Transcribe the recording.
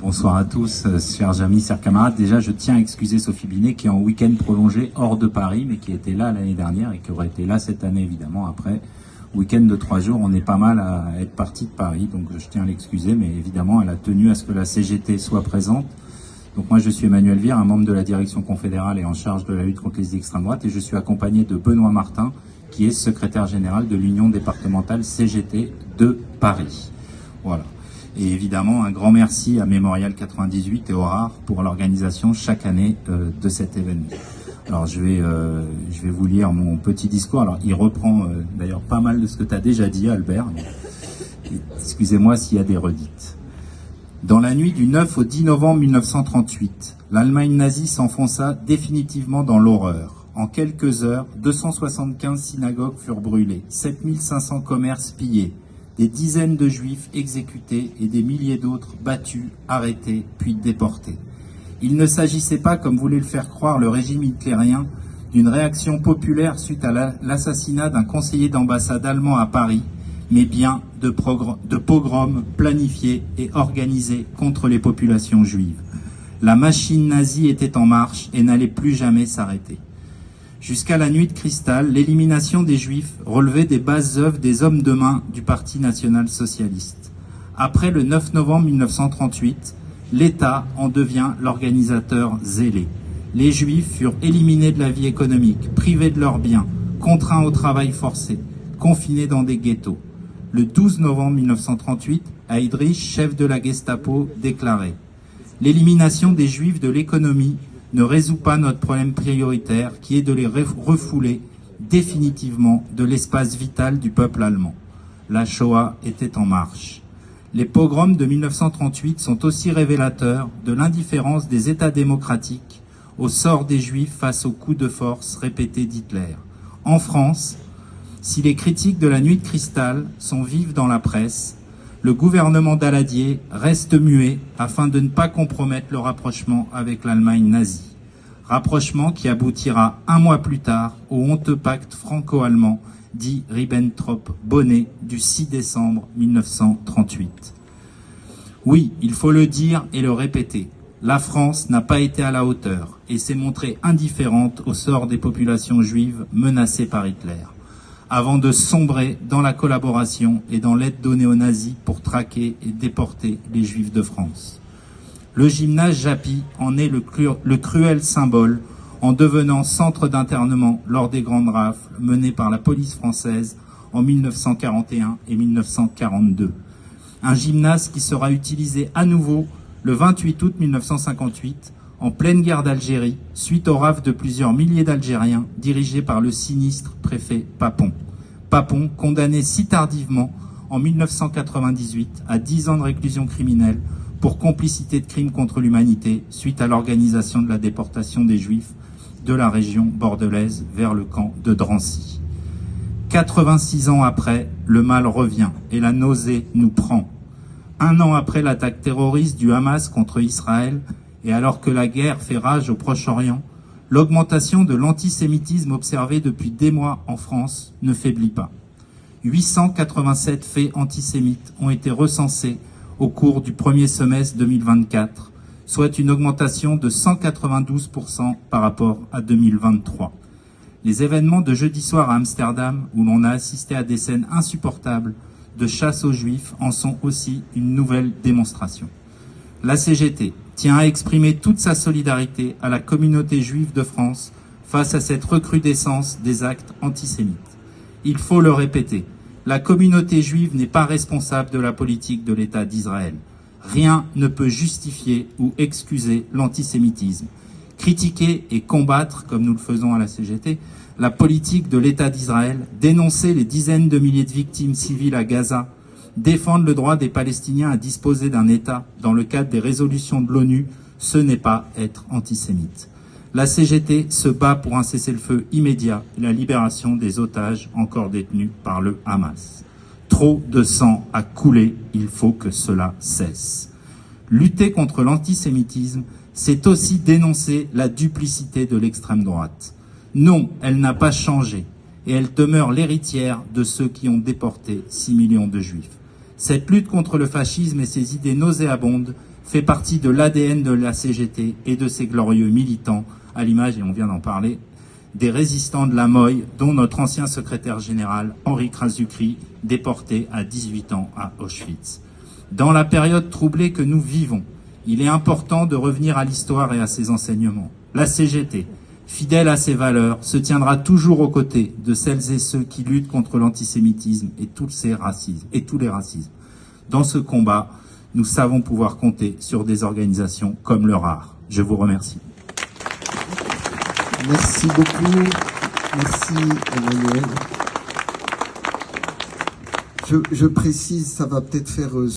Bonsoir à tous, chers amis, chers camarades. Déjà, je tiens à excuser Sophie Binet qui est en week-end prolongé hors de Paris, mais qui était là l'année dernière et qui aurait été là cette année, évidemment. Après, week-end de 3 jours, on est pas mal à être parti de Paris, donc je tiens à l'excuser, mais évidemment, elle a tenu à ce que la CGT soit présente. Donc moi, je suis Emmanuel Vire, un membre de la direction confédérale et en charge de la lutte contre les idées extrême droite, et je suis accompagné de Benoît Martin, qui est secrétaire général de l'Union départementale CGT de Paris. Voilà. Et évidemment, un grand merci à Mémorial 98 et au RAR pour l'organisation chaque année de cet événement. Alors je vais vous lire mon petit discours. Alors il reprend d'ailleurs pas mal de ce que tu as déjà dit, Albert. Excusez-moi s'il y a des redites. Dans la nuit du 9 au 10 novembre 1938, l'Allemagne nazie s'enfonça définitivement dans l'horreur. En quelques heures, 275 synagogues furent brûlées, 7500 commerces pillés, des dizaines de juifs exécutés et des milliers d'autres battus, arrêtés, puis déportés. Il ne s'agissait pas, comme voulait le faire croire le régime hitlérien, d'une réaction populaire suite à l'assassinat d'un conseiller d'ambassade allemand à Paris, mais bien de pogroms planifiés et organisés contre les populations juives. La machine nazie était en marche et n'allait plus jamais s'arrêter. Jusqu'à la nuit de cristal, l'élimination des Juifs relevait des bases œuvres des hommes de main du Parti national-socialiste. Après le 9 novembre 1938, l'État en devient l'organisateur zélé. Les Juifs furent éliminés de la vie économique, privés de leurs biens, contraints au travail forcé, confinés dans des ghettos. Le 12 novembre 1938, Heydrich, chef de la Gestapo, déclarait « L'élimination des Juifs de l'économie ne résout pas notre problème prioritaire qui est de les refouler définitivement de l'espace vital du peuple allemand. » La Shoah était en marche. Les pogroms de 1938 sont aussi révélateurs de l'indifférence des États démocratiques au sort des Juifs face aux coups de force répétés d'Hitler. En France, si les critiques de la nuit de cristal sont vives dans la presse, le gouvernement Daladier reste muet afin de ne pas compromettre le rapprochement avec l'Allemagne nazie. Rapprochement qui aboutira un mois plus tard au honteux pacte franco-allemand dit Ribbentrop-Bonnet du 6 décembre 1938. Oui, il faut le dire et le répéter. La France n'a pas été à la hauteur et s'est montrée indifférente au sort des populations juives menacées par Hitler, avant de sombrer dans la collaboration et dans l'aide donnée aux nazis pour traquer et déporter les Juifs de France. Le gymnase Japy en est le cruel symbole en devenant centre d'internement lors des grandes rafles menées par la police française en 1941 et 1942. Un gymnase qui sera utilisé à nouveau le 28 août 1958 en pleine guerre d'Algérie, suite aux rafles de plusieurs milliers d'Algériens dirigés par le sinistre préfet Papon. Papon, condamné si tardivement, en 1998, à 10 ans de réclusion criminelle pour complicité de crimes contre l'humanité suite à l'organisation de la déportation des Juifs de la région bordelaise vers le camp de Drancy. 86 ans après, le mal revient et la nausée nous prend. 1 an après l'attaque terroriste du Hamas contre Israël, et alors que la guerre fait rage au Proche-Orient, l'augmentation de l'antisémitisme observée depuis des mois en France ne faiblit pas. 887 faits antisémites ont été recensés au cours du premier semestre 2024, soit une augmentation de 192% par rapport à 2023. Les événements de jeudi soir à Amsterdam, où l'on a assisté à des scènes insupportables de chasse aux Juifs, en sont aussi une nouvelle démonstration. La CGT tient à exprimer toute sa solidarité à la communauté juive de France face à cette recrudescence des actes antisémites. Il faut le répéter, la communauté juive n'est pas responsable de la politique de l'État d'Israël. Rien ne peut justifier ou excuser l'antisémitisme. Critiquer et combattre, comme nous le faisons à la CGT, la politique de l'État d'Israël, dénoncer les dizaines de milliers de victimes civiles à Gaza, défendre le droit des Palestiniens à disposer d'un État dans le cadre des résolutions de l'ONU, ce n'est pas être antisémite. La CGT se bat pour un cessez-le-feu immédiat et la libération des otages encore détenus par le Hamas. Trop de sang a coulé, il faut que cela cesse. Lutter contre l'antisémitisme, c'est aussi dénoncer la duplicité de l'extrême droite. Non, elle n'a pas changé et elle demeure l'héritière de ceux qui ont déporté 6 millions de Juifs. Cette lutte contre le fascisme et ses idées nauséabondes fait partie de l'ADN de la CGT et de ses glorieux militants, à l'image, et on vient d'en parler, des résistants de la Moye, dont notre ancien secrétaire général, Henri Krasucri, déporté à 18 ans à Auschwitz. Dans la période troublée que nous vivons, il est important de revenir à l'histoire et à ses enseignements. La CGT, fidèle à ses valeurs, se tiendra toujours aux côtés de celles et ceux qui luttent contre l'antisémitisme et tous les racismes. Dans ce combat, nous savons pouvoir compter sur des organisations comme le RAR. Je vous remercie. Merci beaucoup. Merci Emmanuel. Je précise, ça va peut-être faire